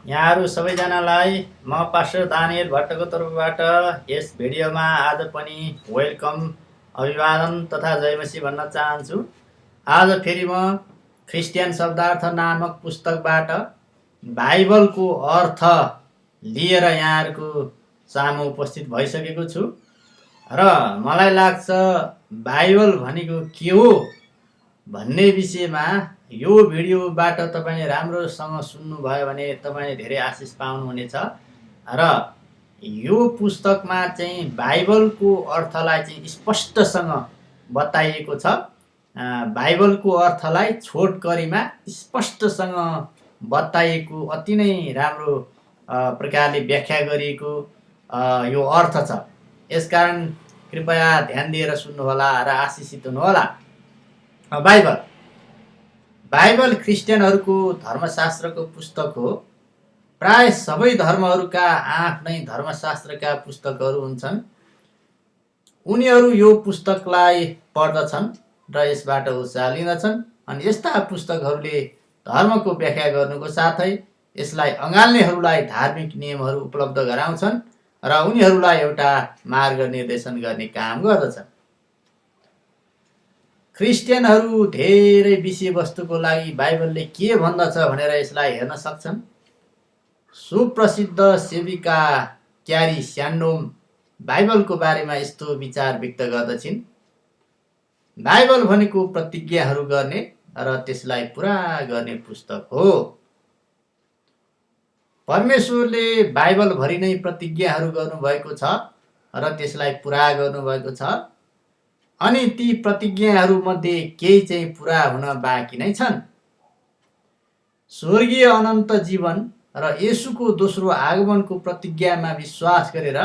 यहाँहरू सबैजनालाई म पास्टर दानियल भट्टको तर्फबाट यस भिडियोमा आज पनि वेलकम, अभिवादन तथा जयमसी भन्न चाहन्छु। आज फेरि म क्रिस्चियन शब्दार्थ नामक पुस्तकबाट बाइबलको अर्थ लिएर यहाँहरूको सामु उपस्थित भइसकेको छु र मलाई लाग्छ बाइबल भनेको के हो भन्ने विषयमा यो भिडियोबाट तपाईले राम्रोसँग सुन्नुभयो भने तपाईले धेरै आशिष पाउनुहुनेछ र यो पुस्तकमा चाहिँ बाइबलको अर्थलाई चाहिँ स्पष्टसँग बताइएको छ। बाइबलको अर्थलाई छोटकरीमा स्पष्टसँग बताइएको अति नै राम्रो प्रकारले व्याख्या गरिएको यो अर्थ छ। यसकारण कृपया ध्यान दिएर सुन्नुहोला र आशिषित हुनुहोला। बाइबल क्रिस्चियनहरूको धर्मशास्त्रको पुस्तक हो। प्राय सबै धर्महरूका आफ्नै धर्मशास्त्रका पुस्तकहरू हुन्छन्। उनीहरू यो पुस्तकलाई पढ्दछन् र यसबाट उत्साह लिँदछन्। अनि यस्ता पुस्तकहरूले धर्मको व्याख्या गर्नुको साथै यसलाई अँगाल्नेहरूलाई धार्मिक नियमहरू उपलब्ध गराउँछन् र उनीहरूलाई एउटा मार्ग निर्देशन गर्ने काम गर्दछन्। क्रिस्चियनहरू धेरै विषयवस्तुको लागि बाइबलले के भन्दछ भनेर यसलाई हेर्न सक्छन्। सुप्रसिद्ध सेविका क्यारी स्यान्डोम बाइबलको बारेमा यस्तो विचार व्यक्त गर्दछिन्। बाइबल भनेको प्रतिज्ञाहरू गर्ने र त्यसलाई पुरा गर्ने पुस्तक हो। परमेश्वरले बाइबलभरि नै प्रतिज्ञाहरू गर्नुभएको छ र त्यसलाई पुरा गर्नुभएको छ। अनि ती प्रतिज्ञाहरू मध्ये केही चाहिँ पुरा हुन बाँकी नै छन्। स्वर्गीय अनन्त जीवन र येशूको दोस्रो आगमनको प्रतिज्ञामा विश्वास गरेर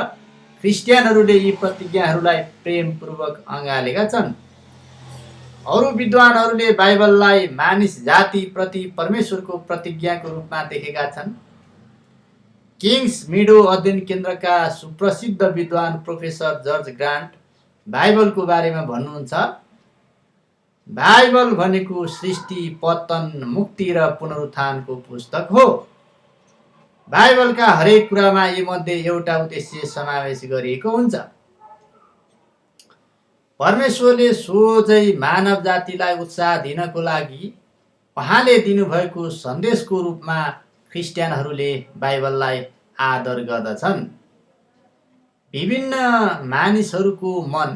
क्रिस्चियनहरूले यी प्रतिज्ञाहरूलाई प्रेमपूर्वक अँगालेका छन्। अरू विद्वानहरूले बाइबललाई मानिस जाति प्रति परमेश्वरको प्रतिज्ञाको रूपमा देखेका छन्। किङ्स मिडो अध्ययन केन्द्रका सुप्रसिद्ध विद्वान प्रोफेसर जर्ज ग्रान्ट बाइबलको बारेमा भन्नुहुन्छ, बाइबल भनेको सृष्टि, पतन, मुक्ति र पुनरुत्थानको पुस्तक हो। बाइबलका हरेक कुरामा यी मध्ये एउटा उद्देश्य समावेश गरिएको हुन्छ। परमेश्वरले सोझै मानव जातिलाई उत्साह दिनको लागि उहाँले दिनुभएको सन्देशको रूपमा क्रिस्चियनहरूले बाइबललाई आदर गर्दछन्। विभिन्न मानिसहरूको मन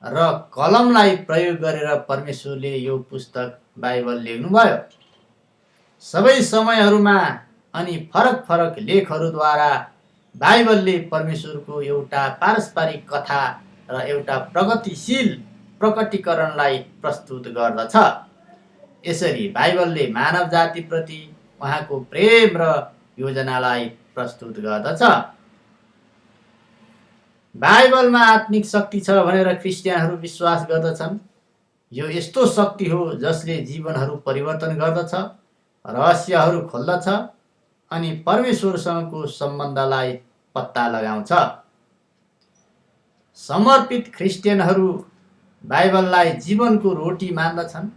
र कलमलाई प्रयोग गरेर परमेश्वरले यो पुस्तक बाइबल लेख्नुभयो। सबै समयहरूमा अनि फरक फरक लेखहरूद्वारा बाइबलले परमेश्वरको एउटा पारस्परिक कथा र एउटा प्रगतिशील प्रकटीकरणलाई प्रस्तुत गर्दछ। यसरी बाइबलले मानव जातिप्रति उहाँको प्रेम र योजनालाई प्रस्तुत गर्दछ। बाइबलमा आत्मिक शक्ति छ भनेर क्रिस्चियनहरू विश्वास गर्दछन्। यो यस्तो शक्ति हो जसले जीवनहरू परिवर्तन गर्दछ, रहस्यहरू खोल्दछ अनि परमेश्वरसँगको सम्बन्धलाई पत्ता लगाउँछ। समर्पित क्रिस्चियनहरू बाइबललाई जीवनको रोटी मान्दछन्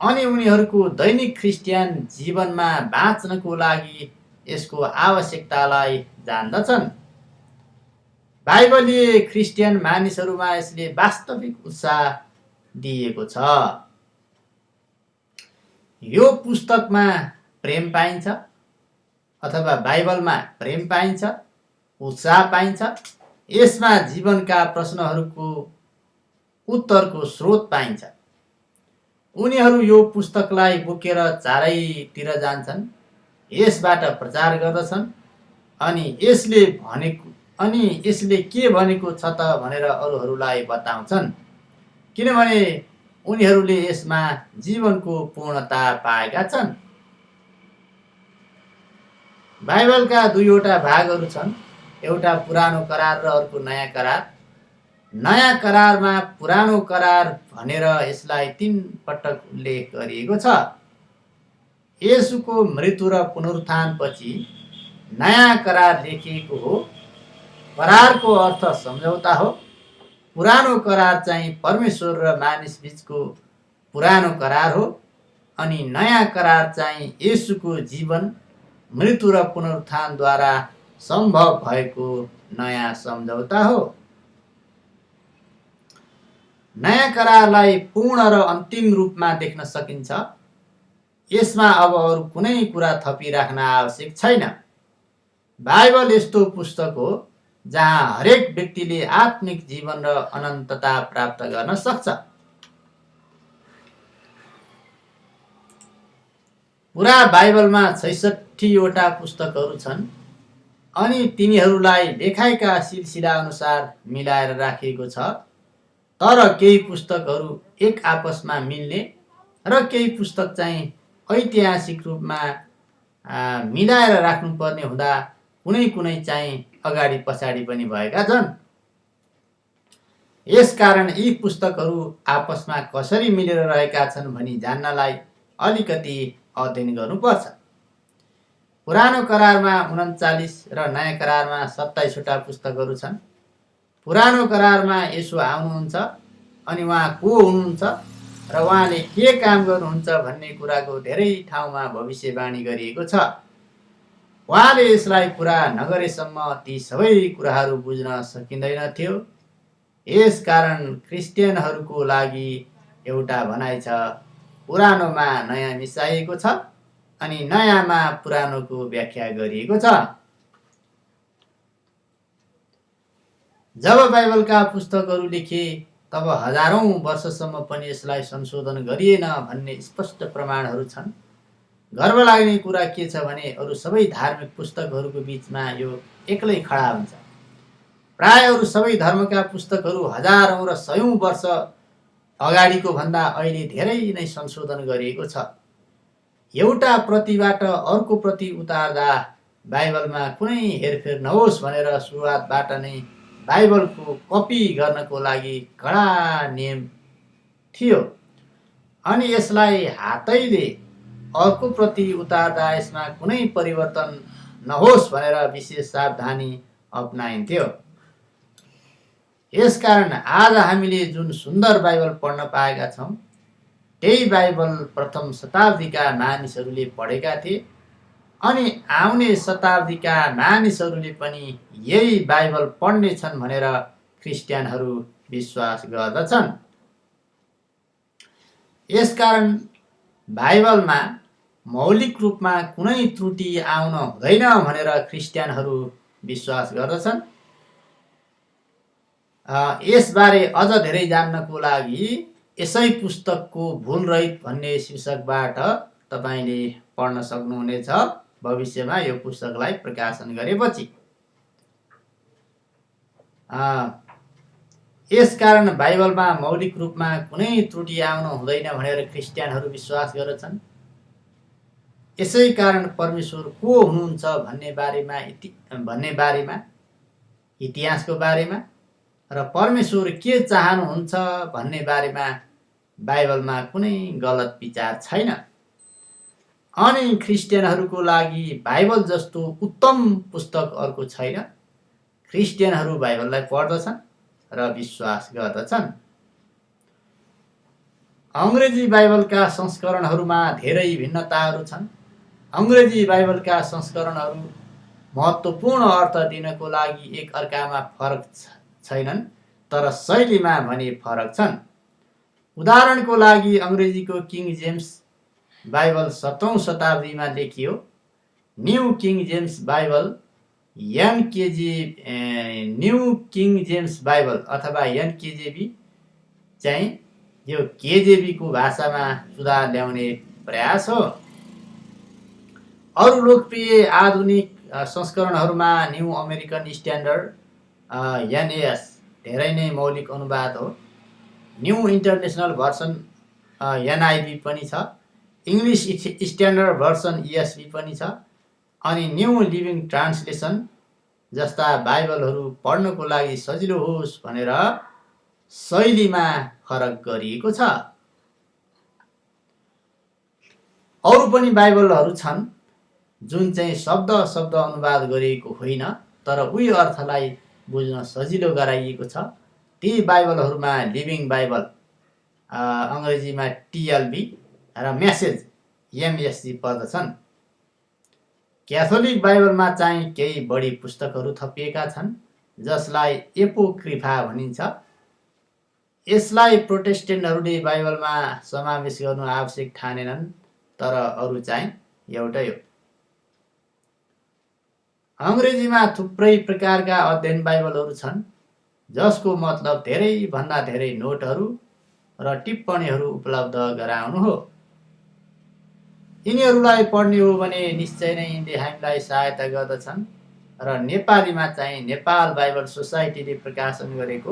अनि उनीहरूको दैनिक क्रिस्चियन जीवनमा बाँच्नको लागि यसको आवश्यकतालाई जान्दछन्। बाइबलीय क्रिस्चियन मानिसहरूमा यसले वास्तविक उत्साह दिएको छ। यो पुस्तकमा प्रेम पाइन्छ अथवा बाइबलमा प्रेम पाइन्छ, उत्साह पाइन्छ। यसमा जीवनका प्रश्नहरूको उत्तरको स्रोत पाइन्छ। उनीहरू यो पुस्तकलाई बोकेर चारैतिर जान्छन्, यसबाट प्रचार गर्दछन् अनि यसले के भनेको छ त भनेर अरूहरूलाई बताउँछन्, किनभने उनीहरूले यसमा जीवनको पूर्णता पाएका छन्। बाइबलका दुईवटा भागहरू छन्, एउटा पुरानो करार र अर्को नयाँ करार। नयाँ करारमा पुरानो करार भनेर यसलाई 3 पटक उल्लेख गरिएको छ। येशूको मृत्यु र पुनरुत्थानपछि नयाँ करार लेखिएको हो। करारको अर्थ सम्झौता हो। पुरानो करार चाहिँ परमेश्वर र मानिस बीचको पुरानो करार हो अनि नयाँ करार चाहिँ येशूको जीवन मृत्यु र पुनरुत्थानद्वारा सम्भव भएको नयाँ सम्झौता हो। नयाँ करारलाई पूर्ण र अन्तिम रूपमा देख्न सकिन्छ। यसमा अब अरू कुनै कुरा थपिराख्न आवश्यक छैन। बाइबल यस्तो पुस्तक हो जहाँ हरेक व्यक्तिले आत्मिक जीवन र अनन्तता प्राप्त गर्न सक्छ। पुरा बाइबलमा 66 वटा पुस्तकहरू छन् अनि तिनीहरूलाई लेखाइका सिलसिला अनुसार मिलाएर राखिएको छ। तर केही पुस्तकहरू एक आपसमा मिल्ने र केही पुस्तक चाहिँ ऐतिहासिक रूपमा मिलाएर राख्नुपर्ने हुँदा कुनै चाहिँ अगाडि पछाडि पनि भएका छन्। यसकारण यी पुस्तकहरू आपसमा कसरी मिलेर रहेका छन् भनी जान्नलाई अलिकति अध्ययन गर्नुपर्छ। पुरानो करारमा 39 र नयाँ करारमा 27 वटा पुस्तकहरू छन्। पुरानो करारमा येशू आउनुहुन्छ अनि उहाँ को हुनुहुन्छ र उहाँले के काम गर्नुहुन्छ भन्ने कुराको धेरै ठाउँमा भविष्यवाणी गरिएको छ। उहाँले यसलाई पुरा नगरेसम्म ती सबै कुराहरू बुझ्न सकिँदैन थियो। यसकारण क्रिस्चियनहरूको लागि एउटा भनाइ छ, पुरानोमा नयाँ मिसाइएको छ अनि नयाँमा पुरानोको व्याख्या गरिएको छ। जब बाइबलका पुस्तकहरू लेखे तब हजारौं वर्षसम्म पनि यसलाई संशोधन गरिएन भन्ने स्पष्ट प्रमाणहरू छन्। गर्व लाग्ने कुरा के छ भने अरू सबै धार्मिक पुस्तकहरूको बीचमा यो एक्लै खडा हुन्छ। प्राय अरू सबै धर्मका पुस्तकहरू हजारौं र सयौं वर्ष अगाडिको भन्दा अहिले धेरै नै संशोधन गरिएको छ। एउटा प्रतिबाट अर्को प्रति उतार्दा बाइबलमा कुनै हेरफेर नहोस् भनेर सुरुवातबाट नै बाइबलको कपी गर्नको लागि कडा नियम थियो अनि यसलाई हातैले अर्को प्रति उतार्दा यसमा कुनै परिवर्तन नहोस् भनेर विशेष सावधानी अपनाइन्थ्यो। यसकारण आज हामीले जुन सुन्दर बाइबल पढ्न पाएका छौँ त्यही बाइबल प्रथम शताब्दीका मानिसहरूले पढेका थिए अनि आउने शताब्दीका मानिसहरूले पनि यही बाइबल पढ्ने छन् भनेर क्रिस्चियनहरू विश्वास गर्दछन्। यसकारण बाइबलमा मौलिक रूपमा कुनै त्रुटि आउन हुँदैन भनेर क्रिस्चियनहरू विश्वास गर्दछन्। यसबारे अझ धेरै जान्नको लागि यसै पुस्तकको भूलरहित भन्ने शीर्षकबाट तपाईँले पढ्न सक्नुहुनेछ भविष्यमा यो पुस्तकलाई प्रकाशन गरेपछि। यसकारण बाइबलमा मौलिक रूपमा कुनै त्रुटि आउन हुँदैन भनेर क्रिस्चियनहरू विश्वास गर्दछन्। यसै कारण परमेश्वर को हुनुहुन्छ भन्ने बारेमा इतिहासको बारेमा र परमेश्वर के चाहनुहुन्छ भन्ने बारेमा बाइबलमा कुनै गलत विचार छैन। अनि क्रिस्चियनहरूको लागि बाइबल जस्तो उत्तम पुस्तक अर्को छैन। क्रिस्चियनहरू बाइबललाई पढ्दछन् र विश्वास गर्दछन्। अङ्ग्रेजी बाइबलका संस्करणहरूमा धेरै भिन्नताहरू छन्। अङ्ग्रेजी बाइबलका संस्करणहरू महत्त्वपूर्ण अर्थ दिनको लागि एक अर्कामा फरक छैनन् तर शैलीमा भने फरक छन्। उदाहरणको लागि अङ्ग्रेजीको किङ जेम्स बाइबल 7औं शताब्दीमा लेखियो। New king James Bible new king James Bible अथवा एनकेजेबी चाहिँ यो केजेबीको भाषामा सुधार ल्याउने प्रयास हो। अरू लोकप्रिय आधुनिक संस्करणहरूमा न्यू अमेरिकन स्ट्यान्डर्ड एनएस धेरै नै मौलिक अनुवाद हो। न्यू इन्टरनेसनल भर्सन एनआइभी पनि छ। इङ्ग्लिस स्ट्यान्डर्ड भर्सन इएसभी पनि छ अनि न्यू लिभिङ ट्रान्सलेसन जस्ता बाइबलहरू पढ्नको लागि सजिलो होस् भनेर शैलीमा फरक गरिएको छ। अरू पनि बाइबलहरू छन् जुन चाहिँ शब्द अनुवाद गरिएको होइन तर उही अर्थलाई बुझ्न सजिलो गराइएको छ। ती बाइबलहरूमा लिभिङ बाइबल अङ्ग्रेजीमा टिएलबी र मेसेज एमएसजी पर्दछन्। क्याथोलिक बाइबलमा चाहिँ केही बढी पुस्तकहरू थपिएका छन् जसलाई एपोक्रिफा भनिन्छ। यसलाई प्रोटेस्टेन्टहरूले बाइबलमा समावेश गर्नु आवश्यक ठानेनन्, तर अरू चाहिँ एउटै हो। अङ्ग्रेजीमा थुप्रै प्रकारका अध्ययन बाइबलहरू छन् जसको मतलब धेरैभन्दा धेरै नोटहरू र टिप्पणीहरू उपलब्ध गराउनु हो। यिनीहरूलाई पढ्ने हो भने निश्चय नै यिनले हामीलाई सहायता गर्दछन्। र नेपालीमा चाहिँ नेपाल बाइबल सोसाइटीले प्रकाशन गरेको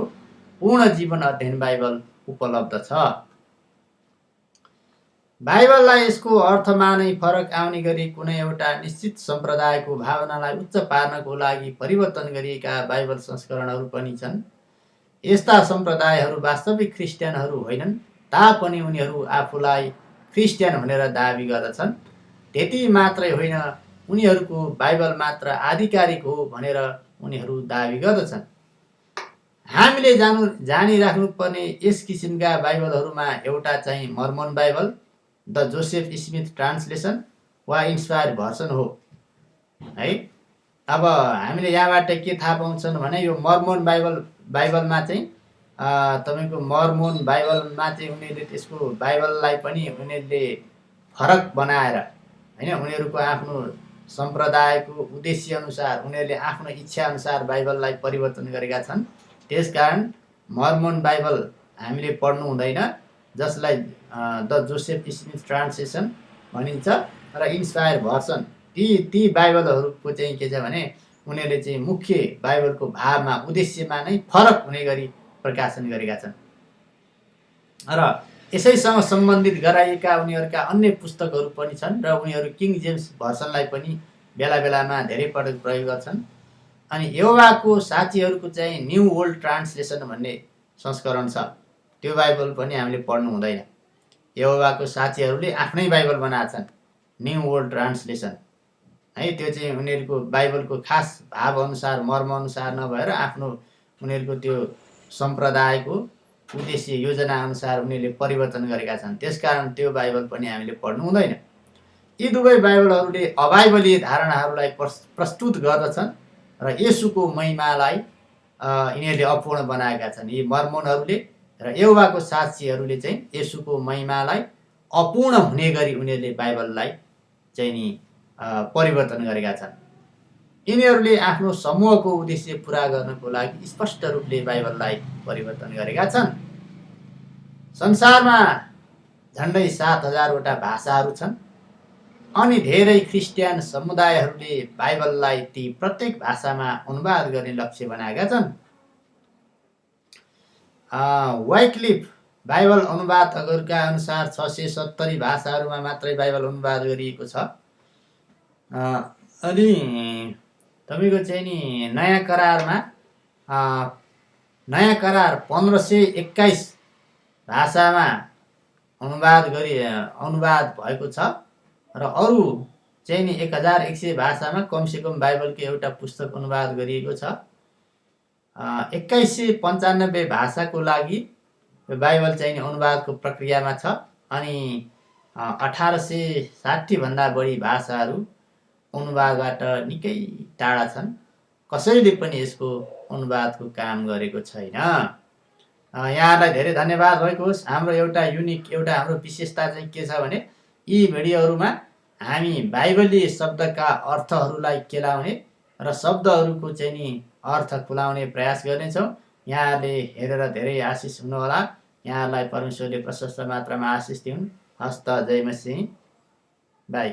पूर्ण जीवन अध्ययन बाइबल उपलब्ध छ। बाइबललाई यसको अर्थमा नै फरक आउने गरी कुनै एउटा निश्चित सम्प्रदायको भावनालाई उच्च पार्नको लागि परिवर्तन गरिएका बाइबल संस्करणहरू पनि छन्। यस्ता सम्प्रदायहरू वास्तविक क्रिस्चियनहरू होइनन्, तापनि उनीहरू आफूलाई क्रिस्चियन भनेर दाबी गर्दछन्। त्यति मात्रै होइन, उनीहरूको बाइबल मात्र आधिकारिक हो भनेर उनीहरू दाबी गर्दछन्। हामीले जानिराख्नुपर्ने यस किसिमका बाइबलहरूमा एउटा चाहिँ Mormon Bible, the Joseph Smith translation वा इन्स्पायर भर्सन हो है। अब हामीले यहाँबाट के थाहा पाउँछन् भने यो मर्मन बाइबलमा चाहिँ तपाईँको मर्मन बाइबलमा चाहिँ उनीहरूले त्यसको बाइबललाई पनि उनीहरूले फरक बनाएर होइन, उनीहरूको आफ्नो सम्प्रदायको उद्देश्य अनुसार उनीहरूले आफ्नो इच्छा अनुसार बाइबललाई परिवर्तन गरेका छन्। त्यसकारण मर्मन बाइबल हामीले पढ्नु हुँदैन, जसलाई द जोसेफ स्मिथ ट्रान्सलेसन भनिन्छ, र इन्स्पायर भर्सन। ती बाइबलहरूको चाहिँ के छ भने उनीहरूले चाहिँ मुख्य बाइबलको भावमा उद्देश्यमा नै फरक हुने गरी प्रकाशन गरेका छन्। र यसैसँग सम्बन्धित गराइएका उनीहरूका अन्य पुस्तकहरू पनि छन् र उनीहरू किङ जेम्स भर्सनलाई पनि बेला बेलामा धेरै पटक प्रयोग गर्छन्। अनि यहोवाको साक्षीहरूको चाहिँ न्यू वर्ल्ड ट्रान्सलेसन भन्ने संस्करण छ, त्यो बाइबल पनि हामीले पढ्नु हुँदैन। यहोवाको साक्षीहरूले आफ्नै बाइबल बनाएका छन्, न्यू वर्ल्ड ट्रान्सलेसन है। त्यो चाहिँ उनीहरूको बाइबलको खास भाव अनुसार मर्म अनुसार नभएर आफ्नो उनीहरूको त्यो सम्प्रदायको उद्देश्य योजना अनुसार उनीहरूले परिवर्तन गरेका छन्। त्यसकारण त्यो बाइबल पनि हामीले पढ्नु हुँदैन। यी दुवै बाइबलहरूले अबाइबलीय धारणाहरूलाई प्रस्तुत गर्दछन् र येशूको महिमालाई यिनीहरूले अपूर्ण बनाएका छन्। यी मर्मनहरूले र यहोवाको साक्षीहरूले चाहिँ येशूको महिमालाई अपूर्ण हुने गरी उनीहरूले बाइबललाई चाहिँ नि परिवर्तन गरेका छन्। यिनीहरूले आफ्नो समूहको उद्देश्य पुरा गर्नको लागि स्पष्ट रूपले बाइबललाई परिवर्तन गरेका छन्। संसारमा झन्डै 7,000 वटा भाषाहरू छन् अनि धेरै क्रिस्चियन समुदायहरूले बाइबललाई ती प्रत्येक भाषामा अनुवाद गर्ने लक्ष्य बनाएका छन्। वाइक्लिफ बाइबल अनुवादकहरूका अनुसार 670 भाषाहरूमा मात्रै बाइबल अनुवाद गरिएको छ। अनि तपाईँको चाहिँ नि नयाँ करार 1521 भाषामा अनुवाद भएको छ र अरू चाहिँ नि 1100 भाषामा कमसेकम बाइबलको एउटा पुस्तक अनुवाद गरिएको छ। 2195 भाषाको लागि बाइबल चाहिँ अनुवादको प्रक्रियामा छ अनि 1860 भन्दा बढी भाषाहरू अनुवादबाट निकै टाढा छन्। कसैले पनि यसको अनुवादको काम गरेको छैन। यहाँलाई धेरै धन्यवाद भएको होस्। हाम्रो एउटा हाम्रो विशेषता चाहिँ के छ भने यी भिडियोहरूमा हामी बाइबलीय शब्दका अर्थहरूलाई केलाउने र शब्दहरूको चाहिँ नि अर्थ खुलाउने प्रयास गर्नेछौँ। यहाँहरूले हेरेर धेरै आशिष हुनुहोला। यहाँहरूलाई परमेश्वरले प्रशस्त मात्रामा आशिष दिउन्। हस्त, जय मसीह, बाई।